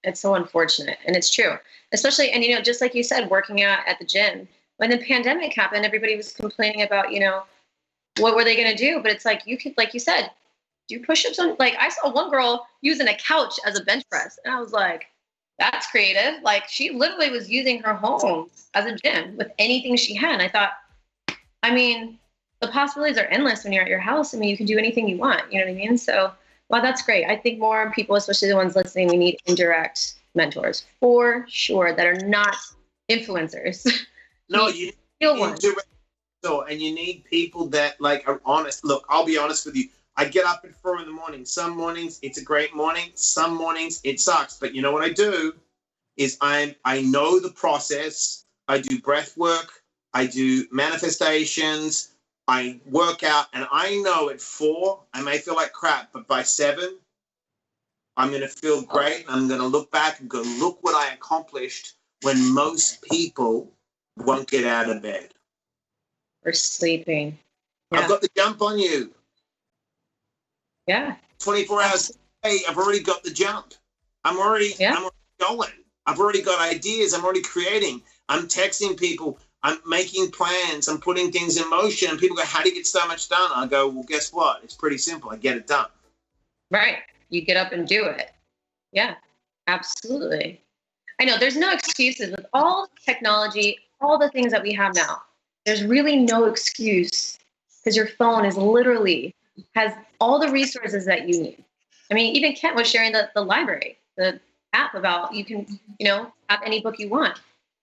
It's so unfortunate. And it's true. Especially, and, you know, just like you said, working out at the gym. When the pandemic happened, everybody was complaining about, you know, what were they going to do? But it's like, you could, like you said, do push-ups on, like, I saw one girl using a couch as a bench press. And I was like, that's creative. Like, she literally was using her home as a gym with anything she had. And I thought, I mean, the possibilities are endless when you're at your house. I mean, you can do anything you want. You know what I mean? So, well, that's great. I think more people, especially the ones listening, we need indirect mentors for sure that are not influencers. No, you need direct mentor, and you need people that like are honest. Look, I'll be honest with you. I get up at 4 a.m. Some mornings it's a great morning. Some mornings it sucks. But you know what I do is I know the process. I do breath work. I do manifestations. I work out, and I know at 4 I may feel like crap, but by 7 I'm going to feel great. I'm going to look back and go, look what I accomplished when most people won't get out of bed. Or sleeping. Yeah. I've got the jump on you. Yeah. 24 hours a day, I've already got the jump. I'm already going. I've already got ideas. I'm already creating. I'm texting people. I'm making plans. I'm putting things in motion. And people go, how do you get so much done? I go, well, guess what? It's pretty simple. I get it done. Right. You get up and do it. Yeah, absolutely. I know there's no excuses with all the technology, all the things that we have now. There's really no excuse because your phone is literally has all the resources that you need. I mean, even Kent was sharing the library, the app about you can, you know, have any book you want.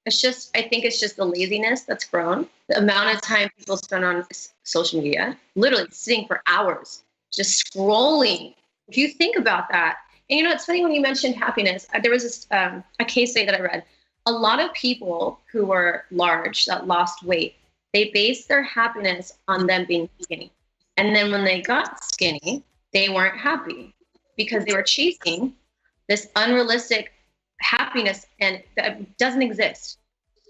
It's just, I think it's just the laziness that's grown. The amount of time people spend on social media, literally sitting for hours, just scrolling. If you think about that, and you know, it's funny when you mentioned happiness, there was this, a case study that I read. A lot of people who were large that lost weight, they based their happiness on them being skinny. And then when they got skinny, they weren't happy because they were chasing this unrealistic happiness and that doesn't exist.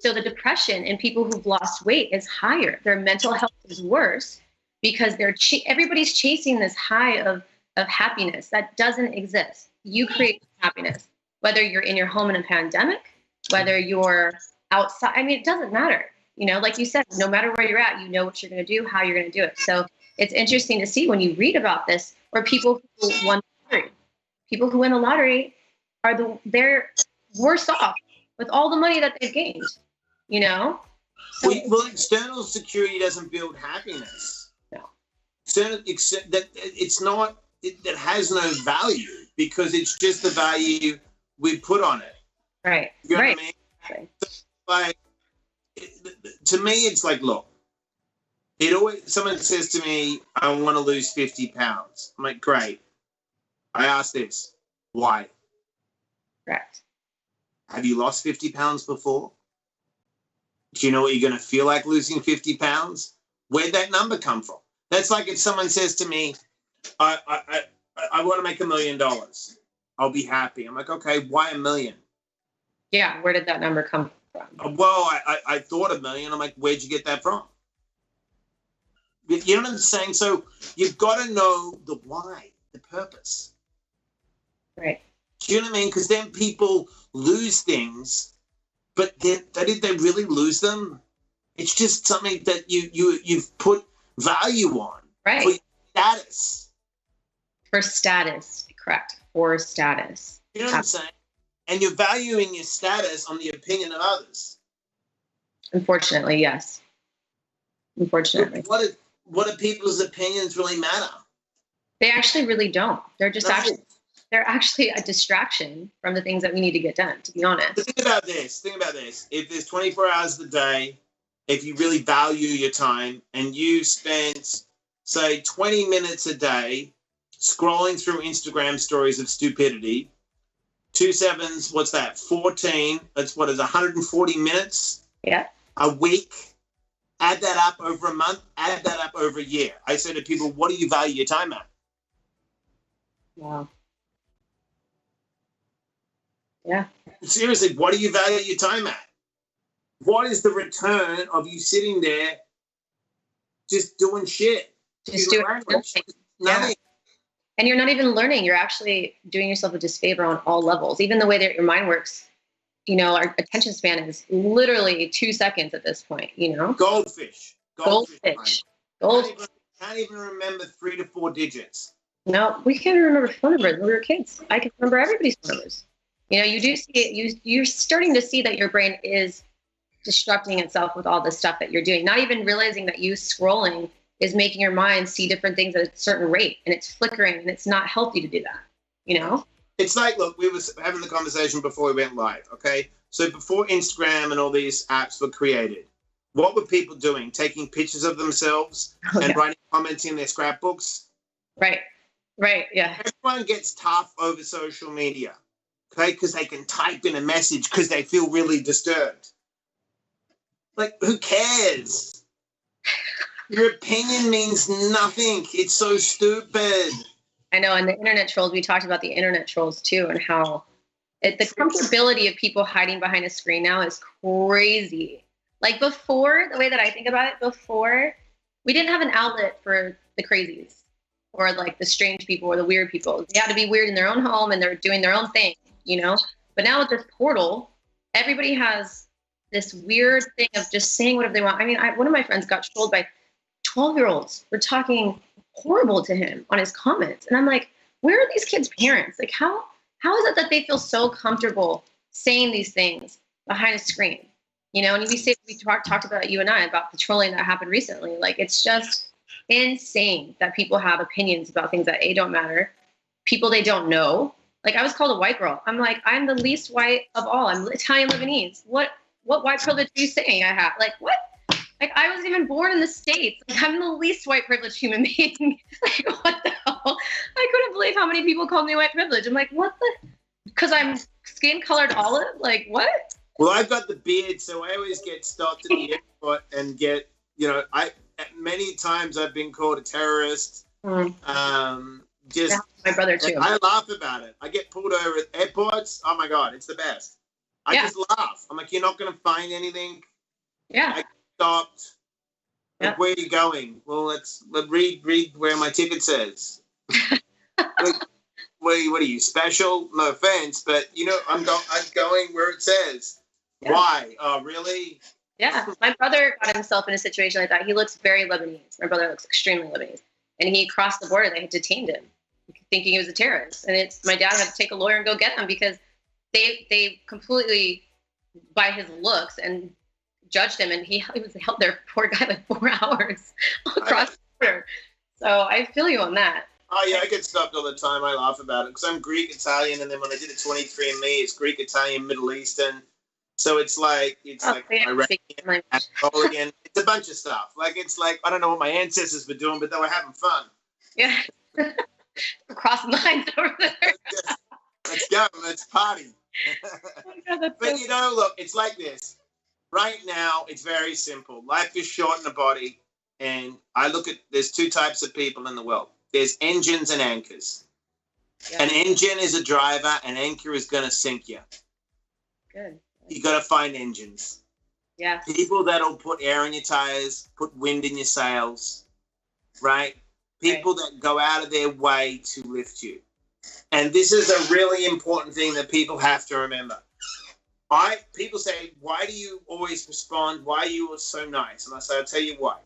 So the depression in people who've lost weight is higher. Their mental health is worse because everybody's chasing this high of happiness that doesn't exist. You create happiness, whether you're in your home in a pandemic, whether you're outside. I mean, it doesn't matter. You know, like you said, no matter where you're at, you know what you're going to do, how you're going to do it. So it's interesting to see when you read about this, or people who won the lottery. People who win the lottery they're worse off with all the money that they've gained. You know. So, well, external security doesn't build happiness. No. That it's not. That has no value because it's just the value we put on it. Right. You know right. what I mean? Right. So, like, to me, it's like, look, someone says to me, I want to lose 50 pounds. I'm like, great. I ask this, why? Correct. Have you lost 50 pounds before? Do you know what you're going to feel like losing 50 pounds? Where'd that number come from? That's like if someone says to me, I want to make $1 million. I'll be happy. I'm like, okay, why $1 million? Yeah, where did that number come from? Well, I thought $1 million. I'm like, where'd you get that from? You know what I'm saying? So you've got to know the why, the purpose. Right. Do you know what I mean? Because then people lose things, but did they really lose them? It's just something that you've put value on. Right. For status. For status, correct. For status. You know what I'm saying? And you're valuing your status on the opinion of others. Unfortunately, yes. Unfortunately. What do people's opinions really matter? They actually really don't. They're just they're actually a distraction from the things that we need to get done, to be honest. But think about this. If there's 24 hours a day, if you really value your time and you spend, say, 20 minutes a day scrolling through Instagram stories of stupidity, 2 7s, what's that? 14. That's what is 140 minutes? Yeah. A week. Add that up over a month. Add that up over a year. I say to people, what do you value your time at? Wow. Yeah. Seriously, what do you value your time at? What is the return of you sitting there just doing shit? Just doing nothing. Nothing. Yeah. And you're not even learning. You're actually doing yourself a disfavor on all levels. Even the way that your mind works, you know, our attention span is literally 2 seconds at this point, you know? Goldfish. Goldfish. Can't even remember 3 to 4 digits. No, we can't even remember phone numbers when we were kids. I can remember everybody's phone numbers. You know, you do see it. You're starting to see that your brain is disrupting itself with all the stuff that you're doing, not even realizing that you scrolling is making your mind see different things at a certain rate, and it's flickering, and it's not healthy to do that, you know? It's like, look, we was having the conversation before we went live, okay? So before Instagram and all these apps were created, what were people doing? Taking pictures of themselves and writing comments in their scrapbooks? Right, yeah. Everyone gets tough over social media, okay? Because they can type in a message because they feel really disturbed. Like, who cares? Your opinion means nothing. It's so stupid. I know, and the internet trolls, we talked about the internet trolls too, and how the comfortability of people hiding behind a screen now is crazy. Like before, the way that I think about it, before, we didn't have an outlet for the crazies or like the strange people or the weird people. They had to be weird in their own home and they're doing their own thing, you know? But now with this portal, everybody has this weird thing of just saying whatever they want. I mean, one of my friends got trolled by 12-year-olds for talking horrible to him on his comments. And I'm like, where are these kids' parents? Like, how is it that they feel so comfortable saying these things behind a screen? You know, and we talked about, you and I, about the trolling that happened recently. Like, it's just insane that people have opinions about things that don't matter. People they don't know. Like, I was called a white girl. I'm like, I'm the least white of all. I'm Italian Lebanese. What white privilege are you saying I have? Like, what? Like, I wasn't even born in the States. Like, I'm the least white privileged human being. Like, what the hell? I couldn't believe how many people called me white privilege. I'm like, what the? Because I'm skin colored olive? Like, what? Well, I've got the beard, so I always get stopped at the airport and get, you know, many times I've been called a terrorist. My brother too. I laugh about it. I get pulled over at airports. Oh my God, it's the best. I just laugh. I'm like, you're not going to find anything. Yeah. I stopped. Like, where are you going? Well, let's read where my ticket says. What are you, special? No offense, but you know, I'm going where it says. Yeah. Why? Oh, really? Yeah. My brother got himself in a situation like that. He looks very Lebanese. My brother looks extremely Lebanese. And he crossed the border. They had detained him, thinking he was a terrorist. And my dad had to take a lawyer and go get him because they completely, by his looks, and judged him. And he was held there, poor guy, like 4 hours across the border. So I feel you on that. Oh, yeah, I get stopped all the time. I laugh about it because I'm Greek, Italian, and then when I did a 23andMe, it's Greek, Italian, Middle Eastern. So it's like Iranian, Anatolian. It's a bunch of stuff. Like, it's like, I don't know what my ancestors were doing, but they were having fun. Yeah. Crossing lines over there. Let's go. Let's party. Oh God, but, you know, look, it's like this. Right now, it's very simple. Life is short in the body. And I look at, there's two types of people in the world. There's engines and anchors. Yeah. An engine is a driver, an anchor is going to sink you. Good. You got to find engines. Yeah. People that'll put air in your tires, put wind in your sails, right? People that go out of their way to lift you. And this is a really important thing that people have to remember. People say, why do you always respond? Why are you so nice? And I say, I'll tell you why.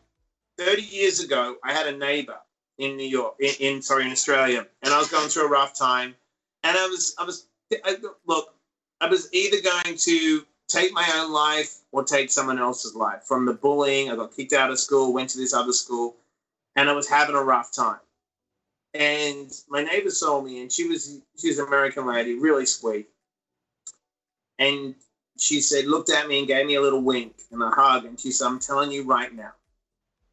30 years ago, I had a neighbor in New York, in Australia, and I was going through a rough time. And I was either going to take my own life or take someone else's life. From the bullying, I got kicked out of school, went to this other school, and I was having a rough time. And my neighbor saw me, and she was an American lady, really sweet. And she said, looked at me and gave me a little wink and a hug. And she said, I'm telling you right now,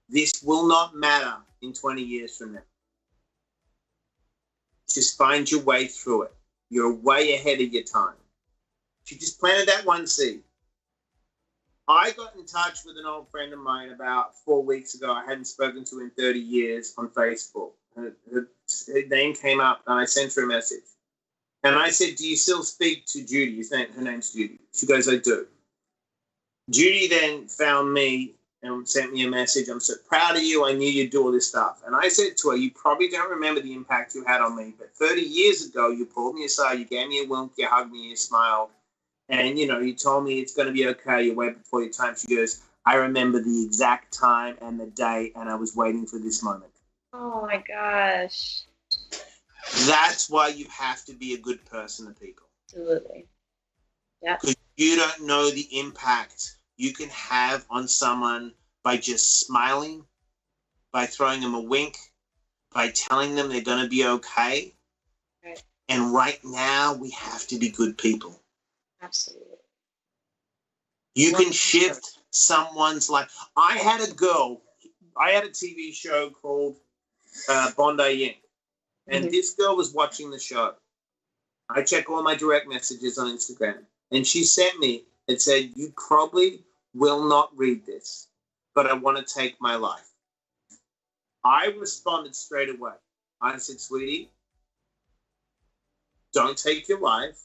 this will not matter in 20 years from now. Just find your way through it. You're way ahead of your time. She just planted that one seed. I got in touch with an old friend of mine about 4 weeks ago. I hadn't spoken to in 30 years on Facebook. Her name came up, and I sent her a message. And I said, do you still speak to Judy? Her name's Judy. She goes, I do. Judy then found me and sent me a message. I'm so proud of you. I knew you'd do all this stuff. And I said to her, you probably don't remember the impact you had on me, but 30 years ago, you pulled me aside, you gave me a wink, you hugged me, you smiled. And, you told me it's going to be okay. You're way before your time. She goes, I remember the exact time and the day, and I was waiting for this moment. Oh, my gosh. That's why you have to be a good person to people. Absolutely. Yeah. Because you don't know the impact you can have on someone by just smiling, by throwing them a wink, by telling them they're going to be okay. Right. And right now, we have to be good people. Absolutely. You can shift someone's life. I had a TV show called Bondi Inc. And this girl was watching the show. I check all my direct messages on Instagram. And she sent me and said, you probably will not read this, but I want to take my life. I responded straight away. I said, sweetie, don't take your life.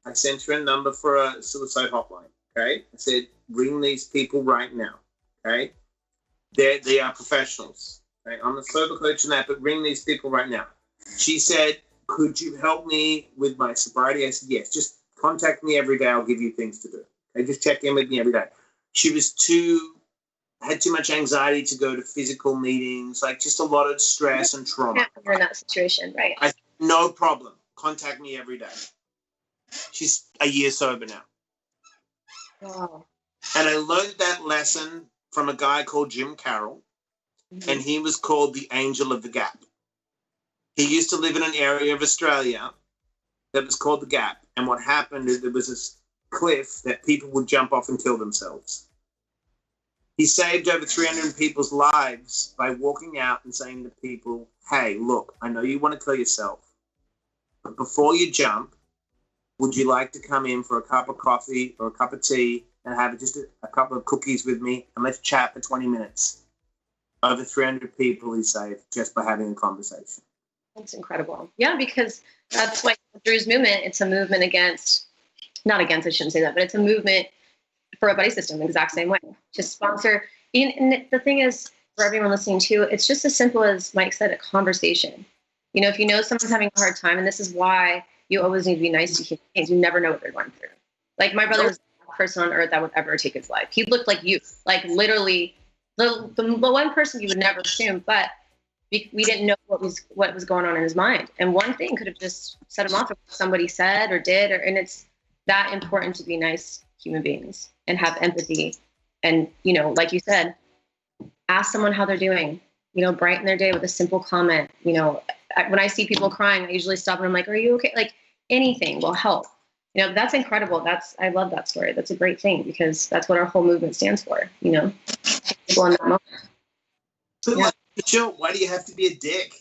I sent her a number for a suicide hotline, okay? I said, ring these people right now, okay? They are professionals, okay? I'm a sober coach and that, but ring these people right now. She said, could you help me with my sobriety? I said, yes, just contact me every day. I'll give you things to do. Okay, just check in with me every day. She had too much anxiety to go to physical meetings, like just a lot of stress and trauma. You're in that situation, right? I said, no problem. Contact me every day. She's a year sober now. Wow. And I learned that lesson from a guy called Jim Carroll, and he was called the Angel of the Gap. He used to live in an area of Australia that was called the Gap. And what happened is there was this cliff that people would jump off and kill themselves. He saved over 300 people's lives by walking out and saying to people, hey, look, I know you want to kill yourself, but before you jump, would you like to come in for a cup of coffee or a cup of tea and have just a couple of cookies with me and let's chat for 20 minutes? Over 300 people he saved just by having a conversation. That's incredible. Yeah, because that's why Drew's movement, it's a movement not against, I shouldn't say that, but it's a movement for a buddy system the exact same way. Just sponsor. And the thing is, for everyone listening too, it's just as simple as Mike said, a conversation. If you know someone's having a hard time, and this is why you always need to be nice to human beings. You never know what they're going through. Like my brother was the person on earth that would ever take his life. He looked like you, like literally the one person you would never assume, but we didn't know what was going on in his mind. And one thing could have just set him off if somebody said or did, and it's that important to be nice human beings and have empathy. And, like you said, ask someone how they're doing, brighten their day with a simple comment. When I see people crying, I usually stop and I'm like, are you okay? Like anything will help. That's incredible. I love that story. That's a great thing because that's what our whole movement stands for, people in that moment. Yeah. Joe, why do you have to be a dick?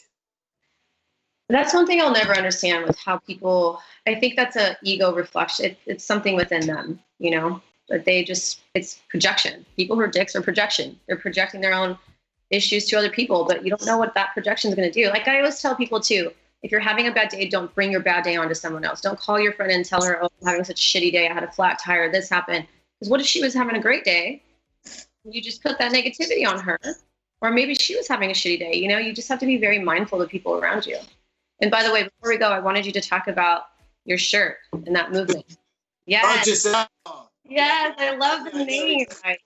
That's one thing I'll never understand with how people, I think that's a ego reflection. It's something within them, that it's projection. People who are dicks are projection. They're projecting their own issues to other people, but you don't know what that projection is going to do. Like I always tell people too, if you're having a bad day, don't bring your bad day onto someone else. Don't call your friend and tell her, oh, I'm having such a shitty day. I had a flat tire. This happened. Because what if she was having a great day? You just put that negativity on her. Or maybe she was having a shitty day. You know, you just have to be very mindful of people around you. And by the way, before we go, I wanted you to talk about your shirt and that movement. Yes. Yes, I love the name. I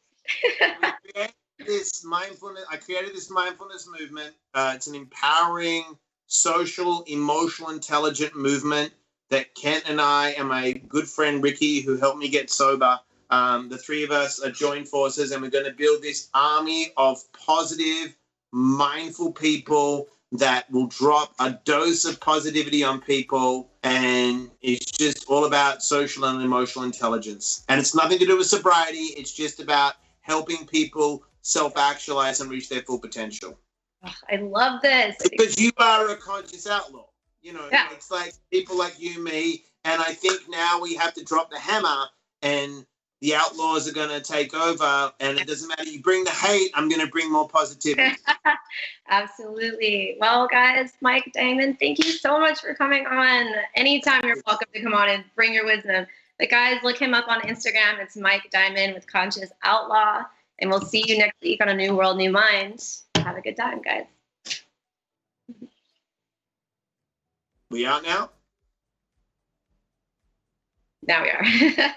created this mindfulness movement. It's an empowering, social, emotional, intelligent movement that Kent and I and my good friend Ricky, who helped me get sober, the three of us are joined forces, and we're going to build this army of positive, mindful people that will drop a dose of positivity on people. And it's just all about social and emotional intelligence. And it's nothing to do with sobriety. It's just about helping people self-actualize and reach their full potential. I love this. Because you are a conscious outlaw. You know, yeah. It's like people like you, me, and I think now we have to drop the hammer and the outlaws are going to take over, and it doesn't matter. You bring the hate, I'm going to bring more positivity. Absolutely. Well, guys, Mike Diamond, thank you so much for coming on. Anytime you're welcome to come on and bring your wisdom. But guys, look him up on Instagram. It's Mike Diamond with Conscious Outlaw. And we'll see you next week on A New World, New Mind. Have a good time, guys. We out now? Now we are.